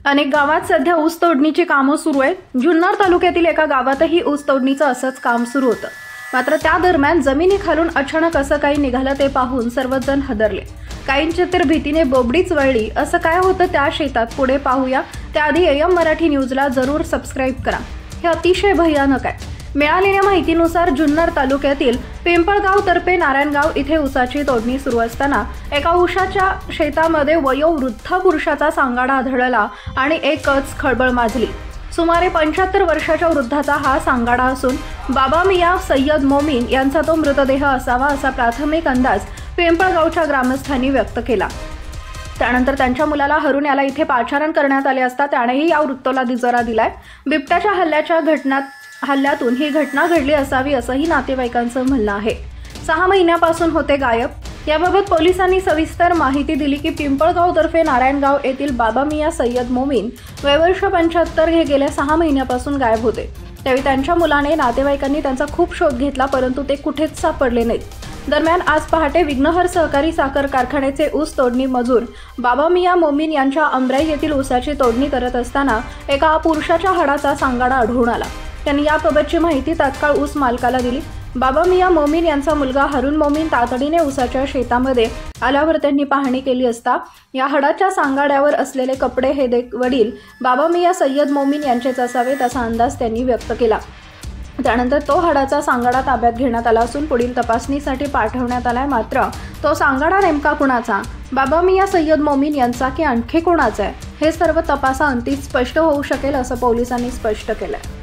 अनेक गावात सध्या ऊस तोडणीची कामं सुरू आहेत। जुन्नर तालुक्यातील एका गावातही ऊस तोडणीचं असंच काम सुरू होतं। मात्र त्या दरम्यान जमिनीखालून अचानक असं काही निघालं ते पाहून सर्वजण हादरले। काहींची तर भीतीने बोबडीच वळली। असं काय होतं त्या शेतात पुढे पाहूया। त्याआधी AM मराठी न्यूजला जरूर सबस्क्राईब करा। हे अतिशय भयानक आहे। मिळालेल्या माहितीनुसार जुन्नर तालुक्यातील पिंपळगाव तर्फे नारायणगाव इथे ऊसाची तोडणी सुरू असताना एका ऊसाच्या शेतामध्ये वयोवृद्ध पुरुषाचा सांगाडा आढळला आणि एकच खळबळ माजली। सुमारे 75 वर्षाच्या वृद्धाचा हा सांगाडा असून बाबा मिया सय्यद मोमीन यांचा तो मृतदेह असावा असा प्राथमिक अंदाज पिंपळगावच्या ग्रामस्थांनी व्यक्त केला। त्यानंतर त्यांच्या मुलाला हरून याला इथे पाचारण करण्यात आले असता त्यानेही या वृत्ताला दुजोरा दिलाय। बिबट्याच्या हल्ल्यातून ही घटना घडली असावी असंही नातेवाईकांचं म्हणणं आहे। 6 महिन्यापासून होते गायब। याबाबत पोलिसांनी सविस्तर माहिती दिली की पिंपळगाव तर्फे नारायणगाव येथील बाबा मिया सय्यद मोमीन वयवर्ष 75 हे गेल्या 6 महिन्यापासून गायब होते। त्यावेळी त्यांच्या मुलाने नातेवाईकांनी त्यांचा खूप शोध घेतला परंतु ते कुठेच सापडले नाहीत। दरम्यान आज पहाटे विघ्नहर सहकारी साखर कारखान्याचे ऊस तोडणी मजूर बाबा मिया मोमीन यांच्या अमराई येथील ऊसाची तोडणी करत असताना एका पुरुषाच्या हाडाचा सांगाडा आढळून आला। त्यांनी याबाबतची माहिती तात्काळ ऊस मालकाला दिली। बाबा मिया मोमीन यांचा मुलगा हरून मोमीन तातडीने ऊसाच्या शेतामध्ये आल्यावर त्यांनी पाहणी केली असता या हाडाच्या सांगाड्यावर असलेले कपडे हे वडील बाबा मिया सय्यद मोमीन यांचेच असावेत असा अंदाज त्यांनी व्यक्त केला। त्यानंतर तो हाडाचा सांगाडा ताब्यात घेण्यात आला असून पुढील तपासणीसाठी पाठवण्यात आलाय। मात्र तो सांगाडा नेमका कुणाचा, बाबा मिया सय्यद मोमीन यांचा की आणखी कोणाचा आहे, हे सर्व तपासाअंती स्पष्ट होऊ शकेल असं पोलिसांनी स्पष्ट केलंय।